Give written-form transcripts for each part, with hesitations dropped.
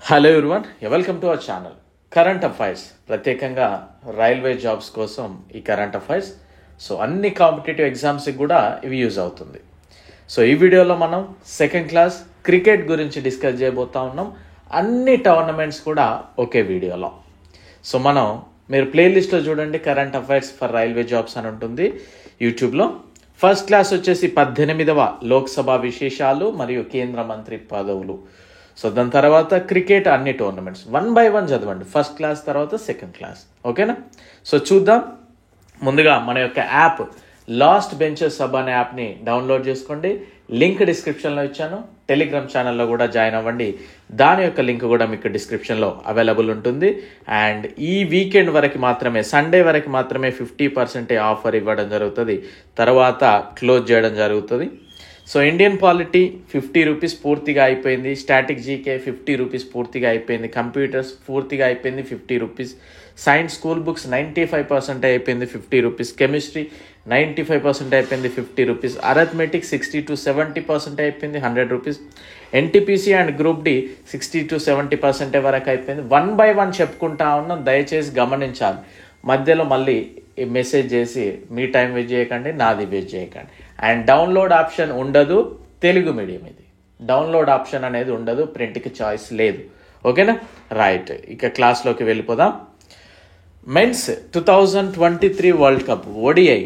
Hello everyone, welcome to our channel. Current affairs, ప్రత్యేకంగా railway jobs కోసం ఈ current affairs. So అన్ని competitive ఎగ్జామ్స్కి కూడా ఇవి యూజ్ అవుతుంది. సో ఈ వీడియోలో మనం సెకండ్ క్లాస్ క్రికెట్ గురించి డిస్కస్ చేయబోతా ఉన్నాం. అన్ని టోర్నమెంట్స్ కూడా ఒకే వీడియోలో. సో మీరు ప్లేలిస్ట్లో చూడండి, current affairs for railway jobs అని ఉంటుంది యూట్యూబ్లో. ఫస్ట్ క్లాస్ వచ్చేసి 18వ లోక్సభ విశేషాలు మరియు కేంద్ర మంత్రి పదవులు. సో దాని తర్వాత క్రికెట్ అన్ని టోర్నమెంట్స్ 1 by 1 చదవండి. ఫస్ట్ క్లాస్ తర్వాత సెకండ్ క్లాస్, ఓకేనా? సో చూద్దాం. ముందుగా మన యొక్క యాప్ లాస్ట్ బెంచెస్ సబ్ అనే యాప్ని డౌన్లోడ్ చేసుకోండి. లింక్ డిస్క్రిప్షన్లో ఇచ్చాను. టెలిగ్రామ్ ఛానల్లో కూడా జాయిన్ అవ్వండి. దాని యొక్క లింక్ కూడా మీకు డిస్క్రిప్షన్లో అవైలబుల్ ఉంటుంది. అండ్ ఈ వీకెండ్ వరకు మాత్రమే, సండే వరకు మాత్రమే 50% ఆఫర్ ఇవ్వడం జరుగుతుంది. తర్వాత క్లోజ్ చేయడం జరుగుతుంది. సో ఇండియన్ పాలిటీ 50 రూపీస్ పూర్తిగా అయిపోయింది. స్టాటిక్ జీకే 50 రూపీస్ పూర్తిగా అయిపోయింది. కంప్యూటర్స్ పూర్తిగా అయిపోయింది 50 రూపీస్. సైన్స్ స్కూల్ బుక్స్ 95% అయిపోయింది 50 రూపీస్. కెమిస్ట్రీ 95% అయిపోయింది 50 రూపీస్. అరిథమెటిక్ 60 to 70% అయిపోయింది 100 rupees. NTPC and group D 60 to 70% వరకు అయిపోయింది. 1 by 1 చెప్పుకుంటా ఉన్నాం, దయచేసి గమనించాలి. మధ్యలో మళ్ళీ మెసేజ్ చేసి మీ టైం వేస్ట్ చేయకండి, నాది వేస్ట్ చేయకండి. అండ్ డౌన్లోడ్ ఆప్షన్ ఉండదు, తెలుగు మీడియం ఇది. డౌన్లోడ్ ఆప్షన్ అనేది ఉండదు, ప్రింట్కి చాయిస్ లేదు, ఓకేనా? రైట్, ఇక క్లాస్లోకి వెళ్ళిపోదాం. మెన్స్ 2023 వరల్డ్ కప్ ఓడిఐ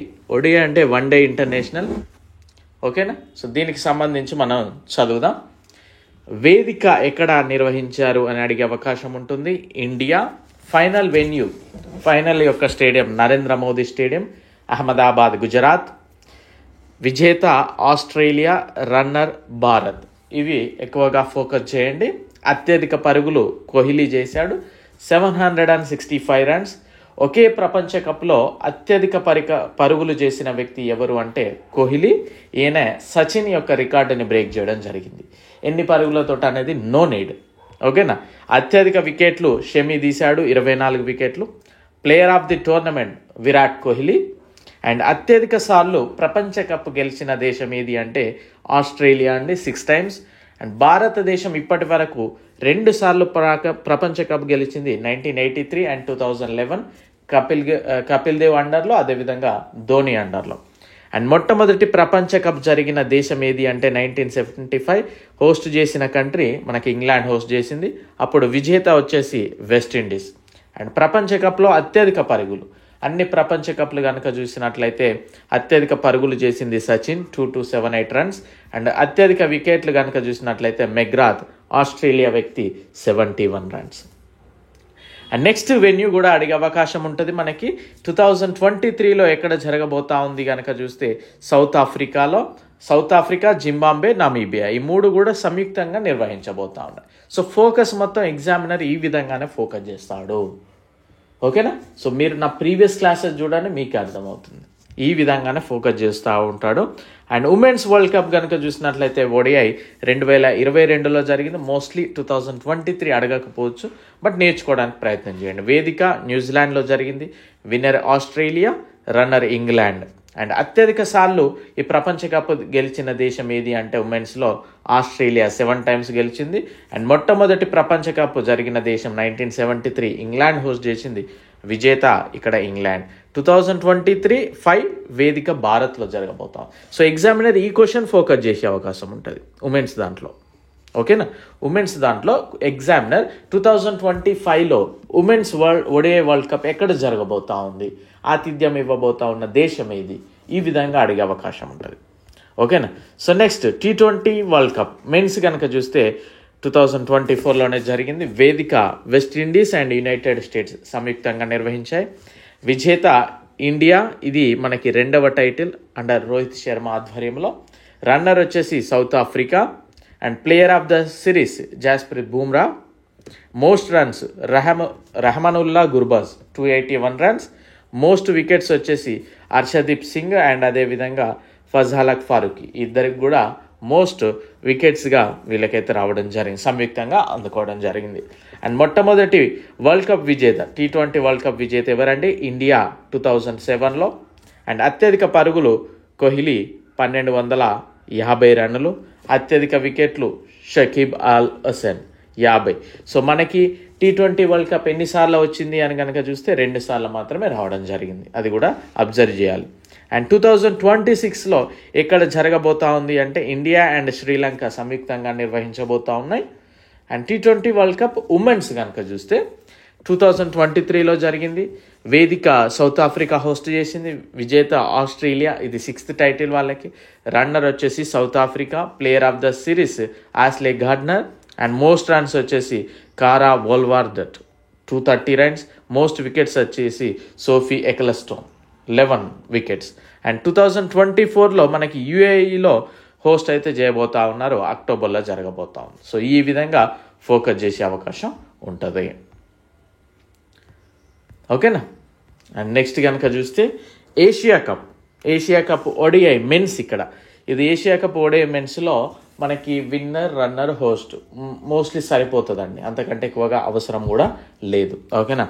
అంటే వన్ డే ఇంటర్నేషనల్, ఓకేనా? సో దీనికి సంబంధించి మనం చదువుదాం. వేదిక ఎక్కడ నిర్వహించారు అని అడిగే అవకాశం ఉంటుంది. ఇండియా. ఫైనల్ యొక్క స్టేడియం నరేంద్ర మోదీ స్టేడియం, అహ్మదాబాద్, గుజరాత్. విజేత ఆస్ట్రేలియా, రన్నర్ భారత్. ఇవి ఎక్కువగా ఫోకస్ చేయండి. అత్యధిక పరుగులు కోహ్లీ చేశాడు, 765 రన్స్. ఒకే ప్రపంచ కప్లో అత్యధిక పరుగులు చేసిన వ్యక్తి ఎవరు అంటే కోహ్లీ. ఈయన సచిన్ యొక్క రికార్డుని బ్రేక్ చేయడం జరిగింది. ఎన్ని పరుగులతో అనేది నో నీడ్, ఓకేనా? అత్యధిక వికెట్లు షమి తీశాడు, 24 వికెట్లు. Player of the tournament Virat Kohli. And అత్యధిక సార్లు ప్రపంచ కప్ గెలిచిన దేశం ఏది అంటే ఆస్ట్రేలియా అండి, 6 times. అండ్ భారతదేశం ఇప్పటి వరకు 2 సార్లు ప్రపంచ కప్ గెలిచింది, 1983 and 2011. కపిల్ దేవ్ అండర్లో, అదేవిధంగా ధోని అండర్లో. అండ్ మొట్టమొదటి ప్రపంచ కప్ జరిగిన దేశం ఏది అంటే 1975. హోస్ట్ చేసిన కంట్రీ మనకి ఇంగ్లాండ్ హోస్ట్ చేసింది. అప్పుడు విజేత వచ్చేసి వెస్టిండీస్. అండ్ ప్రపంచ కప్లో అత్యధిక పరుగులు, అన్ని ప్రపంచ కప్లు కనుక చూసినట్లయితే అత్యధిక పరుగులు చేసింది సచిన్, 2278 రన్స్. అండ్ అత్యధిక వికెట్లు కనుక చూసినట్లయితే మెగ్రాత్, ఆస్ట్రేలియా వ్యక్తి, 71 రన్స్. అండ్ నెక్స్ట్ వెన్యూ కూడా అడిగే అవకాశం ఉంటుంది మనకి. 2023లో ఎక్కడ జరగబోతా ఉంది కనుక చూస్తే సౌత్ ఆఫ్రికా, జింబాబ్వే, నమీబియా. ఈ 3 కూడా సంయుక్తంగా నిర్వహించబోతా ఉన్నాయి. సో ఫోకస్ మొత్తం ఎగ్జామినర్ ఈ విధంగానే ఫోకస్ చేస్తాడు, ఓకేనా? సో మీరు నా ప్రీవియస్ క్లాసెస్ చూడండి, మీకు అర్థమవుతుంది. ఈ విధంగానే ఫోకస్ చేస్తూ ఉంటాడు. అండ్ ఉమెన్స్ వరల్డ్ కప్ కనుక చూసినట్లయితే ఓడిఐ 2022లో జరిగింది. మోస్ట్లీ 2023 అడగకపోవచ్చు, బట్ నేర్చుకోవడానికి ప్రయత్నం చేయండి. వేదిక న్యూజిలాండ్లో జరిగింది. Winner Australia, runner England. And అత్యధిక సార్లు ఈ ప్రపంచ కప్ గెలిచిన దేశం ఏది అంటే ఉమెన్స్లో ఆస్ట్రేలియా 7 times గెలిచింది. అండ్ మొట్టమొదటి ప్రపంచ కప్ జరిగిన దేశం 1973, ఇంగ్లాండ్ హోస్ట్ చేసింది. విజేత ఇక్కడ ఇంగ్లాండ్. 2023 వేదిక భారత్లో జరగబోతాం. సో ఎగ్జామినర్ ఈ క్వశ్చన్ ఫోకస్ చేసే అవకాశం ఉంటుంది ఉమెన్స్ దాంట్లో, ఓకేనా? ఉమెన్స్ దాంట్లో ఎగ్జామినర్ 2025లో ఉమెన్స్ ఓడిఐ వరల్డ్ కప్ ఎక్కడ జరగబోతా ఉంది, ఆతిథ్యం ఇవ్వబోతా ఉన్న దేశం ఏది, ఈ విధంగా అడిగే అవకాశం ఉంటుంది, ఓకేనా? So next T20 world cup men's కనుక చూస్తే 2024లోనే జరిగింది. వేదిక వెస్టిండీస్ అండ్ యునైటెడ్ స్టేట్స్ సంయుక్తంగా నిర్వహించాయి. విజేత ఇండియా, ఇది మనకి 2వ టైటిల్ అండర్ రోహిత్ శర్మ ఆధ్వర్యంలో. రన్నర్ వచ్చేసి South Africa. And player of the series Jasprit Bumrah. Most runs Rahmanullah Gurbaz, 281 runs. Most wickets వచ్చేసి హర్షదీప్ సింగ్ అండ్ అదేవిధంగా ఫజాలక్ ఫారూఖీ. ఇద్దరికి కూడా మోస్ట్ వికెట్స్గా వీళ్ళకైతే రావడం జరిగింది, సంయుక్తంగా అందుకోవడం జరిగింది. అండ్ మొట్టమొదటి వరల్డ్ కప్ విజేత, T20 వరల్డ్ కప్ విజేత ఎవరండి? ఇండియా 2007లో. అండ్ అత్యధిక పరుగులు కోహ్లీ 1250 రన్నులు. అత్యధిక వికెట్లు షకీబ్ అల్ హసన్ 50. సో మనకి T20 వరల్డ్ కప్ ఎన్నిసార్లు వచ్చింది అని కనుక చూస్తే 2 సార్లు మాత్రమే రావడం జరిగింది. అది కూడా అబ్జర్వ్ చేయాలి. అండ్ 2026లో ఎక్కడ జరగబోతా ఉంది అంటే ఇండియా అండ్ శ్రీలంక సంయుక్తంగా నిర్వహించబోతా ఉన్నాయి. And T20 world cup women's కనుక చూస్తే 2023లో జరిగింది. వేదిక సౌత్ ఆఫ్రికా హోస్ట్ చేసింది. విజేత ఆస్ట్రేలియా, ఇది 6th టైటిల్ వాళ్ళకి. రన్నర్ వచ్చేసి South Africa. Player of the series Ashleigh Gardner. And most runs వచ్చేసి Kara Wolvaardt 230 runs. Most wickets వచ్చేసి సోఫీ ఎక్లెస్టోన్ 11 వికెట్స్. అండ్ 2024లో మనకి UAEలో హోస్ట్ అయితే చేయబోతా ఉన్నారు. అక్టోబర్లో జరగబోతా ఉంది. సో ఈ విధంగా ఫోకస్ చేసే అవకాశం ఉంటుంది. ఓకేనా. అండ్ నెక్స్ట్ కనుక చూస్తే ఏషియా కప్ ODI మెన్స్. ఇక్కడ ఇది ఏషియా కప్ ODI మెన్స్లో మనకి విన్నర్, రన్నర్, హోస్ట్ మోస్ట్లీ సరిపోతుందండి. అంతకంటే ఎక్కువగా అవసరం కూడా లేదు. ఓకేనా.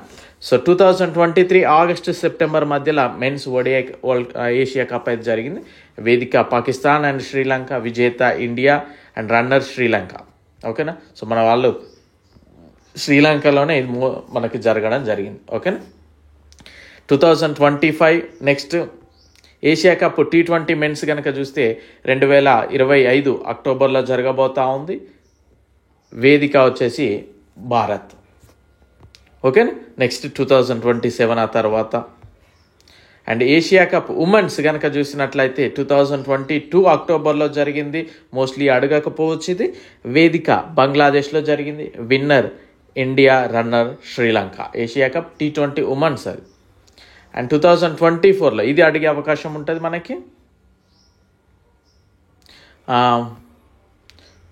సో 2023 ఆగస్టు సెప్టెంబర్ మధ్యలో మెన్స్ ODI ఏషియా కప్ అయితే జరిగింది. వేదిక పాకిస్తాన్ అండ్ శ్రీలంక. విజేత ఇండియా అండ్ రన్నర్ శ్రీలంక. ఓకేనా. సో మన వాళ్ళు శ్రీలంకలోనే ఇది మనకి జరగడం జరిగింది. ఓకేనా. 2025 next Asia cup T20 men's కనుక చూస్తే 2025 అక్టోబర్లో జరగబోతా ఉంది. వేదిక వచ్చేసి భారత్. ఓకేనా. నెక్స్ట్ 2027 ఆ తర్వాత. అండ్ ఏషియా కప్ ఉమెన్స్ కనుక చూసినట్లయితే 2022 అక్టోబర్లో జరిగింది. మోస్ట్లీ అడగకపోవచ్చు ఇది. వేదిక బంగ్లాదేశ్లో జరిగింది. Winner India, runner Sri Lanka. Asia cup T20 women's అది. అండ్ 2024లో ఇది అడిగే అవకాశం ఉంటుంది మనకి.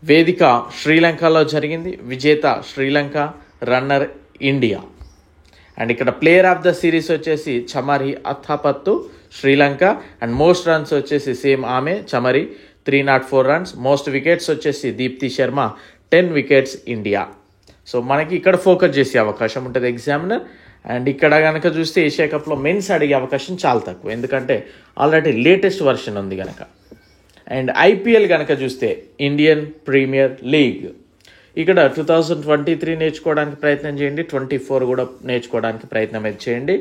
వేదిక శ్రీలంకలో జరిగింది. విజేత శ్రీలంక, రన్నర్ ఇండియా. అండ్ ఇక్కడ ప్లేయర్ ఆఫ్ ద సిరీస్ వచ్చేసి Chamari Athapaththu Sri Lanka. And most runs వచ్చేసి సేమ్ ఆమె చమరి 304 రన్స్. మోస్ట్ వికెట్స్ వచ్చేసి Deepti Sharma 10 wickets India. So మనకి ఇక్కడ ఫోకస్ చేసే అవకాశం ఉంటుంది ఎగ్జామినర్. అండ్ ఇక్కడ కనుక చూస్తే ఏషియా కప్లో మెన్స్ అడిగే అవకాశం చాలా తక్కువ, ఎందుకంటే ఆల్రెడీ లేటెస్ట్ వర్షన్ ఉంది కనుక. అండ్ IPL కనుక చూస్తే ఇండియన్ ప్రీమియర్ లీగ్. ఇక్కడ 2023 నేర్చుకోవడానికి ప్రయత్నం చేయండి. 24 కూడా నేర్చుకోవడానికి ప్రయత్నం అయితే చేయండి.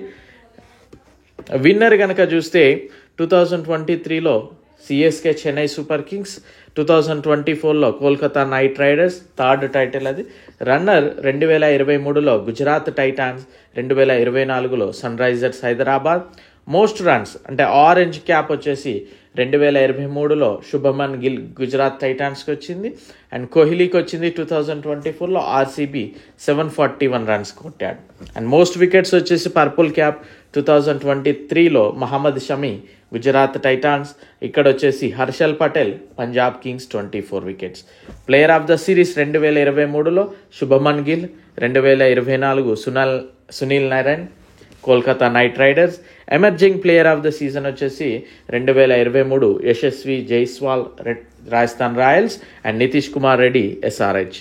విన్నర్ కనుక చూస్తే 2023లో CSK చెన్నై సూపర్ కింగ్స్. 2024లో Kolkata Knight Riders 3rd title అది. రన్నర్ 2023లో గుజరాత్ టైటాన్స్. 2024లో Sunrisers Hyderabad. Most runs అంటే ఆరెంజ్ క్యాప్ వచ్చేసి 2023లో శుభమన్ గిల్ గుజరాత్ టైటాన్స్కి వచ్చింది. అండ్ కోహ్లీకి వచ్చింది 2024లో RCB 741 రన్స్ కొట్టాడు. అండ్ మోస్ట్ వికెట్స్ వచ్చేసి పర్పుల్ క్యాప్ 2023లో మహమ్మద్ షమి గుజరాత్ టైటాన్స్. ఇక్కడ వచ్చేసి Harshal Patel Punjab Kings 24 wickets. Player of the series 2023లో Shubman Gill. 2024 Sunil Narine Kolkata Knight Riders. Emerging player of the season వచ్చేసి 2023 Yashasvi Jaiswal Rajasthan Royals and Nitish Kumar Reddy SRH.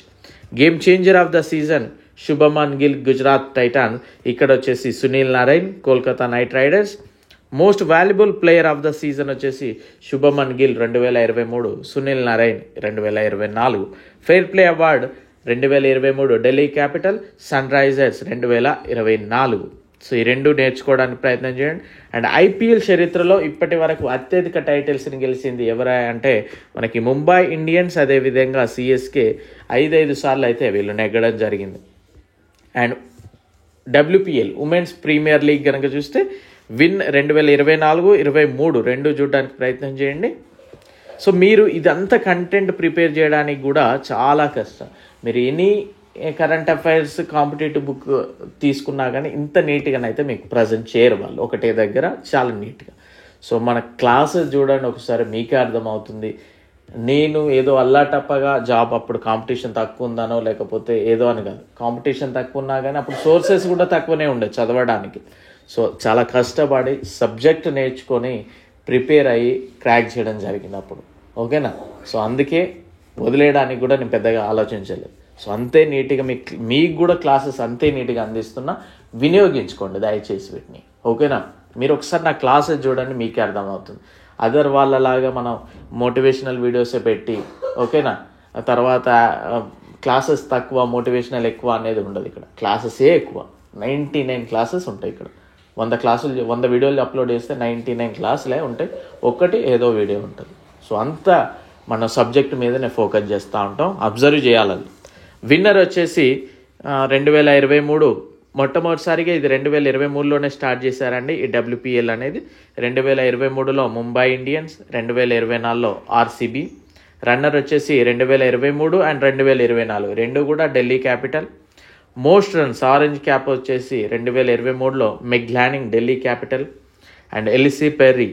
Game changer of the season Shubman Gill Gujarat Titans. ఇక్కడ వచ్చేసి Sunil Narine Kolkata Knight Riders. Most valuable player of the season వచ్చేసి Shubman Gill 2023, Sunil Narine 2024. Fair play award 2023 Delhi Capital, Sunrisers 2024. So ఈ రెండు నేర్చుకోవడానికి ప్రయత్నం చేయండి. And IPL చరిత్రలో ఇప్పటి వరకు అత్యధిక టైటిల్స్ని గెలిచింది ఎవరా అంటే మనకి ముంబై ఇండియన్స్, అదేవిధంగా CSK 5 సార్లు అయితే వీళ్ళు నెగ్గడం జరిగింది. And WPL women's premier league కనుక చూస్తే విన్ 2024, 23 రెండు చూడడానికి ప్రయత్నం చేయండి. సో మీరు ఇదంతా కంటెంట్ ప్రిపేర్ చేయడానికి కూడా చాలా కష్టం. మీరు any current affairs competitive book తీసుకున్నా కానీ ఇంత నీట్గానైతే మీకు ప్రజెంట్ చేయరు వాళ్ళు ఒకటే దగ్గర చాలా నీట్గా. సో మన క్లాసెస్ చూడండి ఒకసారి, మీకే అర్థమవుతుంది. నేను ఏదో అల్లాటప్పగా జాబ్ అప్పుడు కాంపిటీషన్ తక్కువ ఉందనో లేకపోతే ఏదో అని కాదు, కాంపిటీషన్ తక్కువ ఉన్నా కానీ అప్పుడు సోర్సెస్ కూడా తక్కువనే ఉండే చదవడానికి. సో చాలా కష్టపడి సబ్జెక్ట్ నేర్చుకొని ప్రిపేర్ అయ్యి క్రాక్ చేయడం జరిగింది అప్పుడు. ఓకేనా? సో అందుకే వదిలేయడానికి కూడా నేను పెద్దగా ఆలోచించలేదు. సో అంతే నీట్గా మీకు కూడా క్లాసెస్ అంతే నీట్గా అందిస్తున్నా, వినియోగించుకోండి దయచేసి వీటిని. ఓకేనా? మీరు ఒకసారి నా క్లాసెస్ చూడండి, మీకే అర్థమవుతుంది. అదర్ వాళ్ళలాగా మనం మోటివేషనల్ వీడియోసే పెట్టి ఓకేనా తర్వాత క్లాసెస్ తక్కువ, మోటివేషనల్ ఎక్కువ అనేది ఉండదు. ఇక్కడ క్లాసెసే ఎక్కువ. 99 క్లాసెస్ ఉంటాయి ఇక్కడ. 100 క్లాసులు 100 వీడియోలు అప్లోడ్ చేస్తే 99 క్లాసులే ఉంటాయి, ఒక్కటి ఏదో వీడియో ఉంటుంది. సో అంతా మన సబ్జెక్ట్ మీదనే ఫోకస్ చేస్తూ ఉంటాం, అబ్జర్వ్ చేయాలి. విన్నర్ వచ్చేసి 2023 మొట్టమొదటిసారిగా ఇది 2023లోనే స్టార్ట్ చేశారండి ఈ WPL అనేది. 2023లో ముంబై ఇండియన్స్, 2024లో RCB. రన్నర్ వచ్చేసి 2023 అండ్ 2024 రెండు కూడా Delhi Capital. Most runs orange cap వచ్చేసి 2023లో Meg Lanning Delhi Capital and Ellyse Perry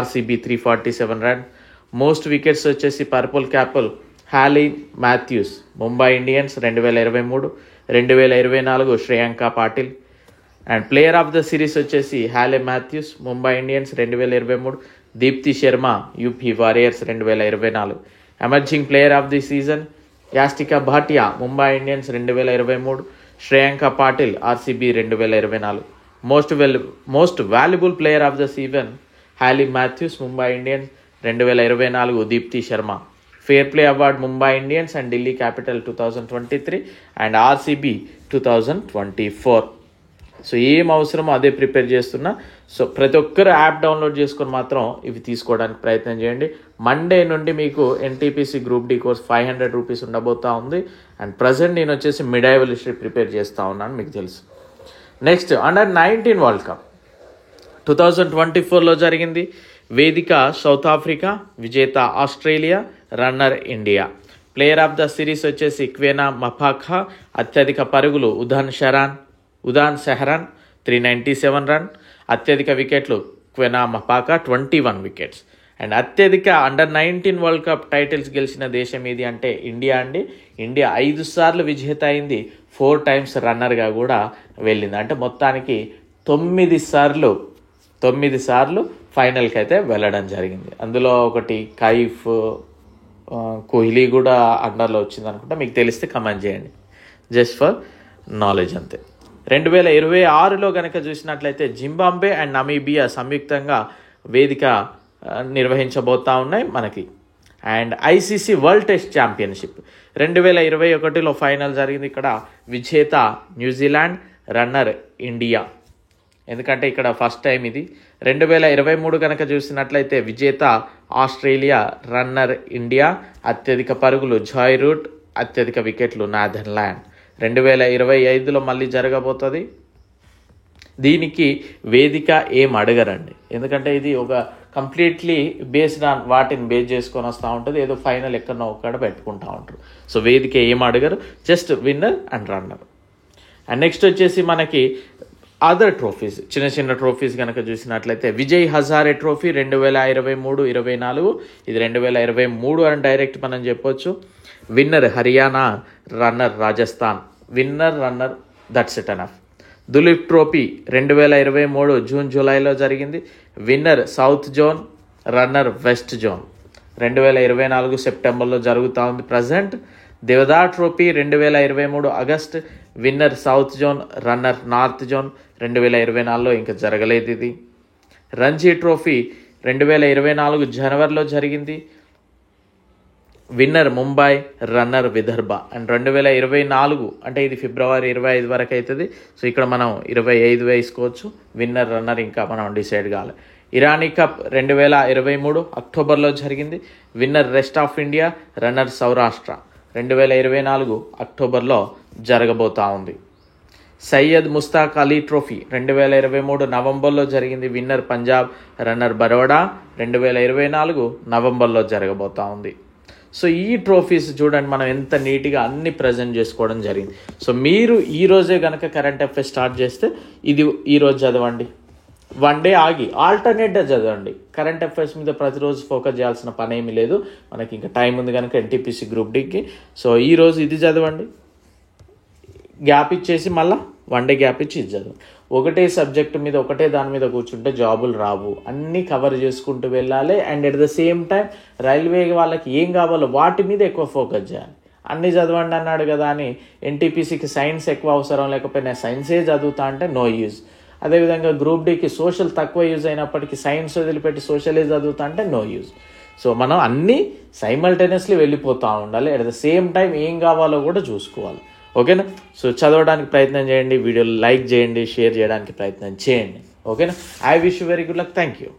RCB 347 run. Most wickets వచ్చేసి purple cap Hayley Matthews Mumbai Indians 2023. 2024 Shreyanka Patil. And player of the series వచ్చేసి Hayley Matthews Mumbai Indians 2023. Deepti Sharma UP Warriors 2024. Emerging player of the season Yastika Bhatia Mumbai Indians 2023. Shreyanka Patil RCB 2024. Most valuable player of the season Hayley Matthews Mumbai Indians 2024. Deepti Sharma. Fair play award Mumbai Indians and Delhi capital 2023 and RCB 2024. So ఏం అవసరమో అదే prepare చేస్తున్నా. So ప్రతి ఒక్కరు app download చేసుకొని మాత్రం ఇవి తీసుకోవడానికి ప్రయత్నం చేయండి. మండే నుండి మీకు NTPC group D course 500 rupees ఉండబోతా ఉంది. అండ్ ప్రజెంట్ నేను వచ్చేసి మిడైవల్ హిస్టరీ ప్రిపేర్ చేస్తూ ఉన్నాను, మీకు తెలుసు. నెక్స్ట్ అండర్-19 వరల్డ్ కప్ 2024లో జరిగింది. వేదిక సౌత్ ఆఫ్రికా, విజేత Australia, runner India. Player of the series వచ్చేసి క్వేనా మపాఖా. అత్యధిక పరుగులు ఉదాన్ సెహరాన్ 397 రన్. అత్యధిక వికెట్లు క్వెనా మపాకా 21 వికెట్స్. అండ్ అత్యధిక అండర్-19 వరల్డ్ కప్ టైటిల్స్ గెలిచిన దేశం ఏది అంటే ఇండియా అండి. ఇండియా 5 సార్లు విజేత అయింది, 4 టైమ్స్ రన్నర్గా కూడా వెళ్ళింది. అంటే మొత్తానికి 9 సార్లు ఫైనల్కి అయితే వెళ్ళడం జరిగింది. అందులో ఒకటి కైఫ్, కోహ్లీ కూడా అండర్లో వచ్చింది అనుకుంటా. మీకు తెలిస్తే కమెంట్ చేయండి, జస్ట్ ఫర్ నాలెడ్జ్ అంతే. 2026లో కనుక చూసినట్లయితే జింబాబ్వే అండ్ నమీబియా సంయుక్తంగా వేదిక నిర్వహించబోతా ఉన్నాయి మనకి. And ICC world test championship 2021లో ఫైనల్ జరిగింది. ఇక్కడ విజేత న్యూజిలాండ్, రన్నర్ ఇండియా. ఎందుకంటే ఇక్కడ ఫస్ట్ టైం ఇది. 2023 కనుక చూసినట్లయితే విజేత ఆస్ట్రేలియా, రన్నర్ ఇండియా. అత్యధిక పరుగులు జాయ్ రూట్, అత్యధిక వికెట్లు నెదర్లాండ్. 2025లో మళ్ళీ జరగబోతుంది. దీనికి వేదిక ఏం అడగరండి, ఎందుకంటే ఇది ఒక కంప్లీట్లీ బేస్డ్ ఆన్ వాటిని బేస్ చేసుకొని వస్తూ ఉంటుంది. ఏదో ఫైనల్ ఎక్కడో ఒక్కడ పెట్టుకుంటూ ఉంటారు. సో వేదిక ఏం అడగరు, just winner and runner. And next వచ్చేసి మనకి అదర్ ట్రోఫీస్, చిన్న ట్రోఫీస్ కనుక చూసినట్లయితే విజయ్ హజారే ట్రోఫీ 2023-24. ఇది 2023 అని డైరెక్ట్ మనం చెప్పొచ్చు. Winner Haryana, runner Rajasthan. Winner runner that's it enough. Duleep trophy 2023 జూన్-జూలైలో జరిగింది. Winner south zone, runner west zone. 2024 సెప్టెంబర్లో జరుగుతూ ఉంది present. Deodhar trophy 2023 August. Winner south zone, runner north zone. 2024లో ఇంకా జరగలేదు ఇది. రంజీ ట్రోఫీ 2024 జనవరిలో జరిగింది. Winner Mumbai, runner Vidarbha. And 2024 అంటే ఇది ఫిబ్రవరి 25 వరకు అవుతుంది. సో ఇక్కడ మనం 25 వేసుకోవచ్చు. విన్నర్ రన్నర్ ఇంకా మనం డిసైడ్ కావాలి. ఇరానీ కప్ 2023 అక్టోబర్లో జరిగింది. Winner rest of India, runner Saurashtra. 2024 అక్టోబర్లో జరగబోతా ఉంది. సయ్యద్ ముస్తాక్ అలీ ట్రోఫీ 2023 నవంబర్లో జరిగింది. Winner Punjab, runner Baroda. 2024 నవంబర్లో జరగబోతా ఉంది. సో ఈ ట్రోఫీస్ చూడండి మనం ఎంత నీట్గా అన్ని ప్రజెంట్ చేసుకోవడం జరిగింది. సో మీరు ఈరోజే కనుక కరెంట్ అఫైర్స్ స్టార్ట్ చేస్తే ఇది ఈరోజు చదవండి, 1 డే ఆగి ఆల్టర్నేట్గా చదవండి. కరెంట్ అఫైర్స్ మీద ప్రతిరోజు ఫోకస్ చేయాల్సిన పని ఏమీ లేదు, మనకి ఇంకా టైం ఉంది కనుక NTPC గ్రూప్ డికి. సో ఈరోజు ఇది చదవండి, గ్యాప్ ఇచ్చేసి మళ్ళీ 1 డే గ్యాప్ ఇచ్చి ఇది చదవండి. ఒకటే సబ్జెక్ట్ మీద ఒకటే దాని మీద కూర్చుంటే జాబులు రావు, అన్నీ కవర్ చేసుకుంటూ వెళ్ళాలి. And at the same time railway వాళ్ళకి ఏం కావాలో వాటి మీద ఎక్కువ ఫోకస్ చేయాలి. అన్నీ చదవండి అన్నాడు కదా అని NTPCకి సైన్స్ ఎక్కువ అవసరం లేకపోయినా సైన్సే చదువుతా అంటే నో యూజ్. అదేవిధంగా గ్రూప్ డికి సోషల్ తక్కువ యూజ్ అయినప్పటికీ సైన్స్ వదిలిపెట్టి సోషలే చదువుతా అంటే నో యూజ్. సో మనం అన్నీ సైమల్టేనియస్లీ వెళ్ళిపోతూ ఉండాలి. అట్ ద సేమ్ టైం ఏం కావాలో కూడా చూసుకోవాలి. ఓకేనా? సో చదవడానికి ప్రయత్నం చేయండి, వీడియోలు లైక్ చేయండి, షేర్ చేయడానికి ప్రయత్నం చేయండి. ఓకేనా? I wish you very good luck. Thank you.